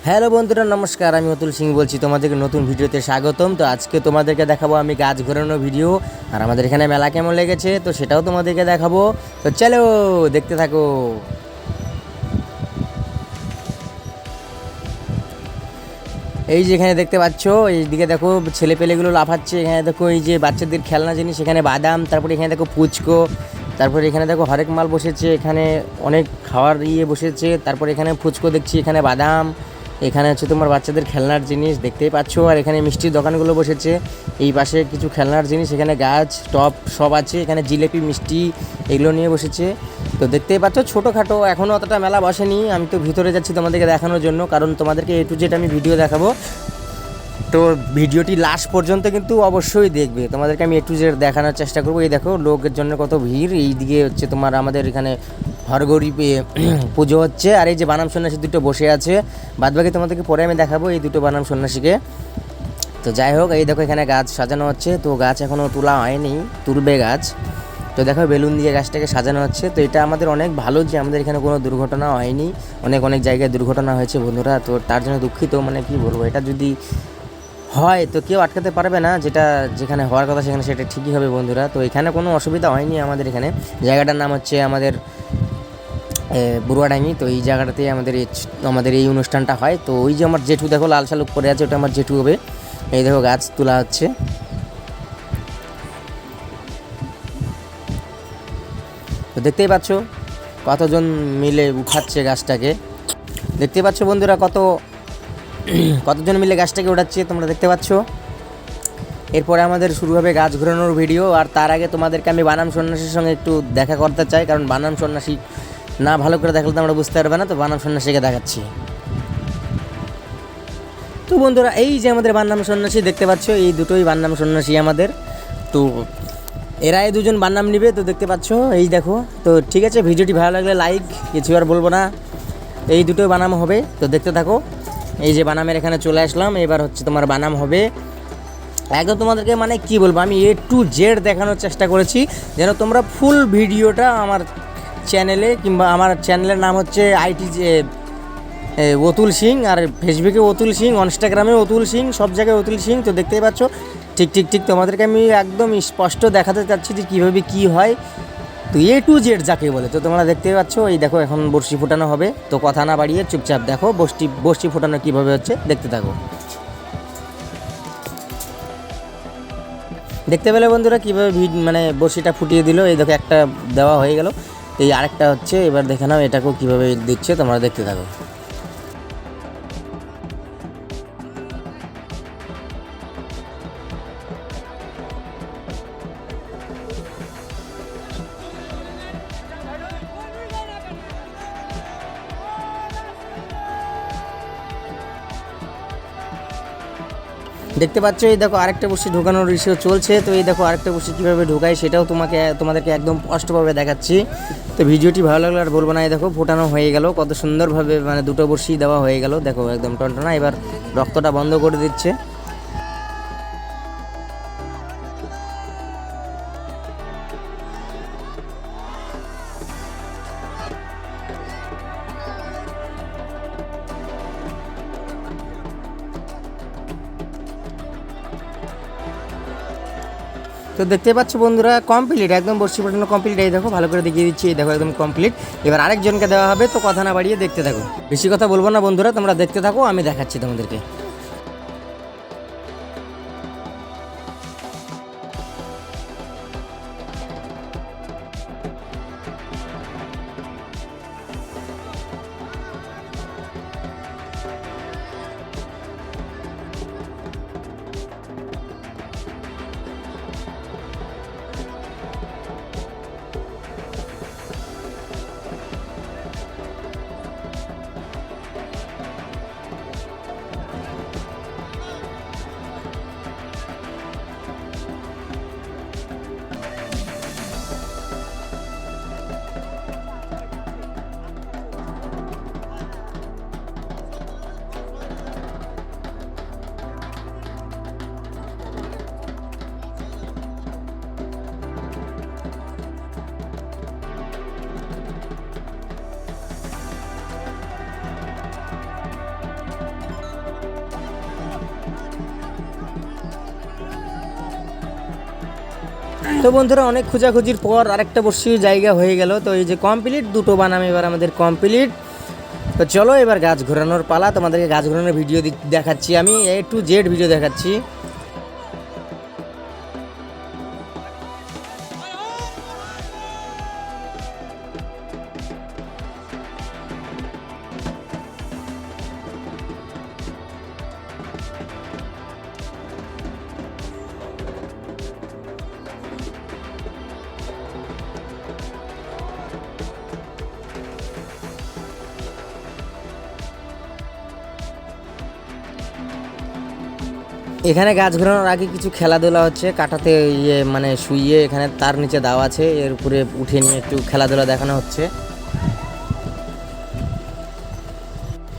Hello বন্ধুরা, নমস্কার। আমি অতুল সিং বলছি, তোমাদেরকে নতুন ভিডিওতে স্বাগতম। তো আজকে তোমাদেরকে দেখাবো আমি গাছ ঘোরানো ভিডিও, আর আমাদের এখানে মেলা কেমন লেগেছে তো সেটাও তোমাদেরকে দেখাবো। তো চলো দেখতে থাকো। এই যে এখানে দেখতে পাচ্ছ, এইদিকে দেখো ছেলেপেলেগুলো লাফাচ্ছে। এখানে দেখো এই যে বাচ্চাদের খেলনা জিনিস, এখানে বাদাম, তারপরে এখানে দেখো ফুচকো, তারপরে এখানে দেখো হরেক মাল বসেছে, এখানে অনেক খাওয়ার বসেছে। তারপরে এখানে ফুচকো দেখছি, এখানে বাদাম, এখানে হচ্ছে তোমার বাচ্চাদের খেলনার জিনিস দেখতেই পাচ্ছ। আর এখানে মিষ্টির দোকানগুলো বসেছে, এই পাশে কিছু খেলনার জিনিস, এখানে গাছ টপ সব আছে, এখানে জিলেপি মিষ্টি এগুলো নিয়ে বসেছে। তো দেখতেই পাচ্ছ ছোটোখাটো, এখনও অতটা মেলা বসেনি। আমি তো ভিতরে যাচ্ছি তোমাদেরকে দেখানোর জন্য, কারণ তোমাদেরকে A to Z আমি ভিডিও দেখাবো। তো ভিডিওটি লাস্ট পর্যন্ত কিন্তু অবশ্যই দেখবে, তোমাদেরকে আমি A to Z দেখানোর চেষ্টা করবো। এই দেখো লোকের জন্য কত ভিড়। এই দিকে হচ্ছে তোমার আমাদের এখানে হরগৌরী পুজো হচ্ছে, আর এই যে বানাম সন্ন্যাসী দুটো বসে আছে। বাদবাকি তোমাদেরকে পরে আমি দেখাবো এই দুটো বানাম সন্ন্যাসীকে। তো যাই হোক, এই দেখো এখানে গাছ সাজানো হচ্ছে। তো গাছ এখনও তোলা হয়নি, তুলবে গাছ। তো দেখো বেলুন দিয়ে গাছটাকে সাজানো হচ্ছে। তো এটা আমাদের অনেক ভালো যে আমাদের এখানে কোনো দুর্ঘটনা হয়নি। অনেক অনেক জায়গায় দুর্ঘটনা হয়েছে বন্ধুরা, তো তার জন্য দুঃখিত। মানে কি বলবো, এটা যদি হয় তো কেউ আটকাতে পারবে না, যেখানে হওয়ার কথা সেখানে সেটা ঠিকই হবে বন্ধুরা। তো এখানে কোনো অসুবিধা হয়নি আমাদের এখানে। জায়গাটার নাম হচ্ছে আমাদের বুড়ুয়াডাঙ্গি। তো এই জায়গাটাতে আমাদের এই অনুষ্ঠানটা হয়। তো ওই যে আমার জেঠু দেখো লাল শালুক পরে আছে, ওটা আমার জেঠু হবে। এই দেখো গাছ তোলা হচ্ছে। তো দেখতেই পাচ্ছ কতজন মিলে উঠাচ্ছে গাছটাকে। দেখতে পাচ্ছ বন্ধুরা কতজন মিলে গাছটাকে উঠাচ্ছে, তোমরা দেখতে পাচ্ছ। এরপরে আমাদের শুরু হবে গাছ ঘোরানোর ভিডিও। আর তার আগে তোমাদেরকে আমি বানাম সন্ন্যাসীর সঙ্গে একটু দেখা করতে চাই, কারণ বানাম সন্ন্যাসী না ভালো করে দেখলে তো আমরা বুঝতে পারবে না। তো বানাম সন্ন্যাসীকে দেখাচ্ছি। তো বন্ধুরা, এই যে আমাদের বানাম সন্ন্যাসী দেখতে পাচ্ছ, এই দুটোই বানাম সন্ন্যাসী আমাদের। তো এরাই দুজন বানাম নিবে। তো দেখতে পাচ্ছ, এই দেখো। তো ঠিক আছে, ভিডিওটি ভালো লাগলে লাইক, কিছু আর বলবো না। এই দুটোই বানাম হবে, তো দেখতে থাকো। এই যে বানামের এখানে চলে আসলাম, এবার হচ্ছে তোমার বানাম হবে। একদম তোমাদেরকে মানে কি বলবো, আমি A to Z দেখানোর চেষ্টা করেছি, যেন তোমরা ফুল ভিডিওটা আমার চ্যানেলে, কিংবা আমার চ্যানেলের নাম হচ্ছে অতুল সিং, আর ফেসবুকে অতুল সিং, ইনস্টাগ্রামে অতুল সিং, সব জায়গায় অতুল সিং। তো দেখতেই পাচ্ছ, ঠিক তোমাদেরকে আমি একদম স্পষ্ট দেখাতে চাচ্ছি যে কীভাবে কী হয়। তো A to Z যাকে বলে। তো তোমরা দেখতেই পাচ্ছ, এই দেখো এখন বড়শি ফোটানো হবে। তো কথা না বাড়িয়ে চুপচাপ দেখো বড়শি ফোটানো কীভাবে হচ্ছে, দেখতে থাকো। দেখতে পেলে বন্ধুরা কীভাবে মানে বড়শিটা ফুটিয়ে দিল। এই দেখো একটা দেওয়া হয়ে গেল, এই আরেকটা হচ্ছে। এবার দেখে নাও এটাকেও কীভাবে দিচ্ছে, তোমরা দেখতে থাকো। দেখতে পাচ্ছ, এই দেখো আরেকটা বড়শি ঢোকানোর ইস্যু চলছে। তো এই দেখো আরেকটা বড়শি কীভাবে ঢোকায় সেটাও তোমাদেরকে একদম স্পষ্টভাবে দেখাচ্ছি। তো ভিডিওটি ভালো লাগলে আর বলবো না। এই দেখো ফোটানো হয়ে গেল, কত সুন্দরভাবে মানে দুটো বড়শি দেওয়া হয়ে গেল। দেখো একদম টনটনা। এবার রক্তটা বন্ধ করে দিচ্ছে। তো দেখতে পাচ্ছ বন্ধুরা, কমপ্লিট, একদম বড়শি ফোটানো কমপ্লিট। এই দেখো ভালো করে দেখিয়ে দিচ্ছি, এই দেখো একদম কমপ্লিট। এবার আরেকজনকে দেওয়া হবে। তো কথা না বাড়িয়ে দেখতে থাকো, বেশি কথা বলবো না বন্ধুরা, তোমরা দেখতে থাকো, আমি দেখাচ্ছি তোমাদেরকে। তো বন্ধুরা অনেক খোঁজাখুঁজির পর আরেকটা বর্ষি জায়গা হয়ে গেল। তো এই যে কমপ্লিট, দুটো বানাম এবার আমাদের কমপ্লিট। তো চলো এবার গাছ ঘোরানোর পালা। তোমাদেরকে গাছ ঘোরানোর ভিডিও দেখাচ্ছি, আমি A to Z ভিডিও দেখাচ্ছি। এখানে গাছ ঘোরানোর আগে কিছু খেলাধুলা হচ্ছে, কাঁটাতে মানে শুইয়ে এখানে তার নিচে দাও আছে, এর উপরে উঠে নিয়ে একটু খেলাধুলা দেখানো হচ্ছে।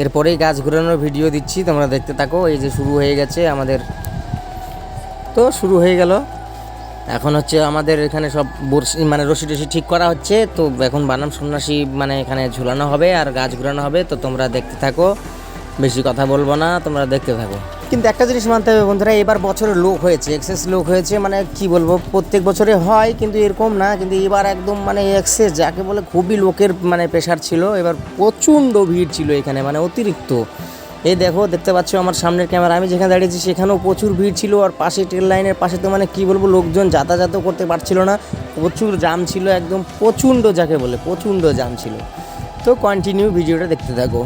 এরপরেই গাছ ঘোরানোর ভিডিও দিচ্ছি, তোমরা দেখতে থাকো। এই যে শুরু হয়ে গেছে আমাদের, তো শুরু হয়ে গেল। এখন হচ্ছে আমাদের এখানে সব বড়শি মানে রশি টসি ঠিক করা হচ্ছে। তো এখন বানাম সন্ন্যাসী মানে এখানে ঝুলানো হবে আর গাছ ঘোরানো হবে। তো তোমরা দেখতে থাকো, বেশি কথা বলবো না, তোমরা দেখতে থাকো। কিন্তু একটা জিনিস মানতে হবে বন্ধুরা, এবার বছরে লোক হয়েছে, এক্সেস লোক হয়েছে। মানে কি বলবো, প্রত্যেক বছরে হয় কিন্তু এরকম না, কিন্তু এবার একদম মানে এক্সেস যাকে বলে, খুবই লোকের মানে প্রেশার ছিল। এবার প্রচণ্ড ভিড় ছিল এখানে, মানে অতিরিক্ত। এই দেখো, দেখতে পাচ্ছ আমার সামনের ক্যামেরা, আমি যেখানে দাঁড়িয়েছি সেখানেও প্রচুর ভিড় ছিল। আর পাশে ট্রেন লাইনের পাশে তো মানে কি বলবো, লোকজন যাতায়াতও করতে পারছিল না, প্রচুর জাম ছিল, একদম প্রচণ্ড, যাকে বলে প্রচণ্ড জাম ছিল। তো কন্টিনিউ ভিডিওটা দেখতে থাকো।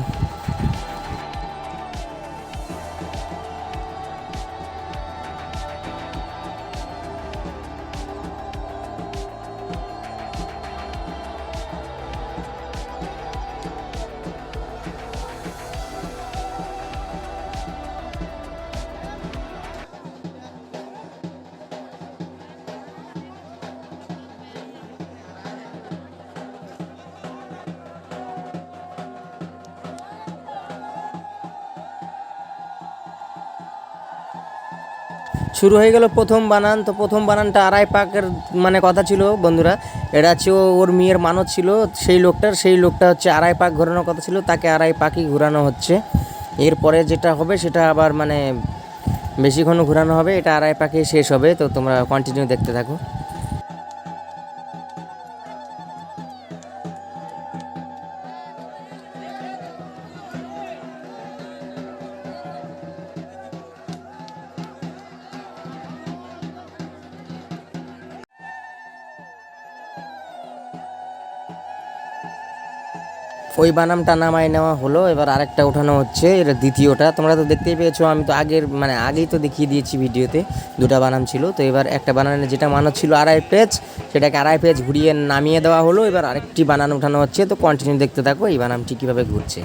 শুরু হয়ে গেল প্রথম বানান। তো প্রথম বানানটা আড়াই পাকের মানে কথা ছিল বন্ধুরা। এটা হচ্ছে ওর মেয়ের মানত ছিল সেই লোকটা হচ্ছে আড়াই পাক ঘোরানোর কথা ছিল, তাকে আড়াই পাকই ঘোরানো হচ্ছে। এরপরে যেটা হবে সেটা আবার মানে বেশিক্ষণ ঘোরানো হবে, এটা আড়াই পাকে শেষ হবে। তো তোমরা কন্টিনিউ দেখতে থাকো। ওই বানামটা নামায় নেওয়া হলো, এবার আরেকটা ওঠানো হচ্ছে, এটা দ্বিতীয়টা। তোমরা তো দেখতেই পেয়েছো, আমি তো আগেই তো দেখিয়ে দিয়েছি ভিডিওতে, দুটা বানাম ছিল। তো এবার একটা বানানে যেটা মানত ছিল আড়াই পেজ, সেটাকে আড়াই পেজ ঘুরিয়ে নামিয়ে দেওয়া হলো। এবার আরেকটি বানান ওঠানো হচ্ছে। তো কন্টিনিউ দেখতে থাকো এই বানামটি কীভাবে ঘুরছে।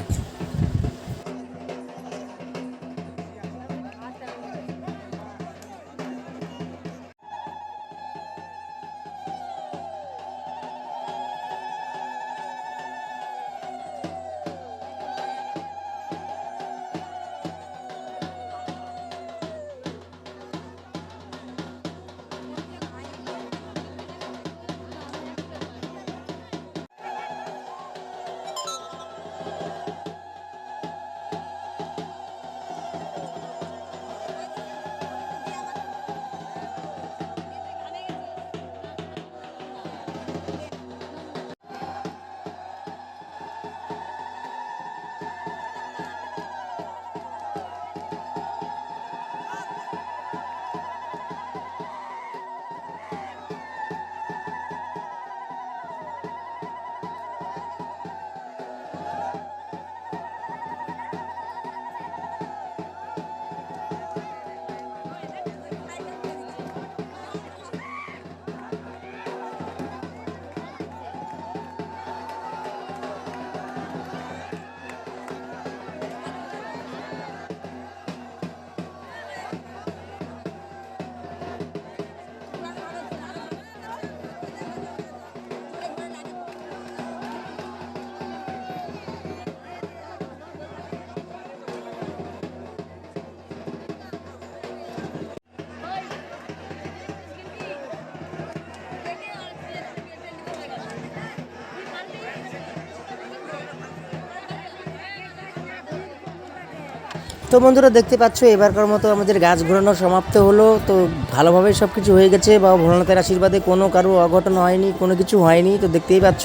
তো বন্ধুরা দেখতে পাচ্ছ এবারকার মতো আমাদের গাছ ঘোরানো সমাপ্ত হলো। তো ভালোভাবেই সব কিছু হয়ে গেছে, বা ভোলানাথের আশীর্বাদে কোনো কারো অঘটন হয়নি, কোনো কিছু হয়নি। তো দেখতেই পাচ্ছ।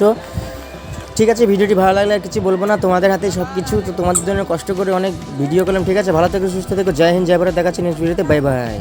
ঠিক আছে, ভিডিওটি ভালো লাগলে আর কিছু বলবো না, তোমাদের হাতে সব কিছু। তো তোমাদের জন্য কষ্ট করে অনেক ভিডিও করলাম। ঠিক আছে, ভালো থেকো, সুস্থ থেকো, জয় হিন্দ, জয় ভারত। দেখাচ্ছি নেক্সট ভিডিওতে, বাই বাই।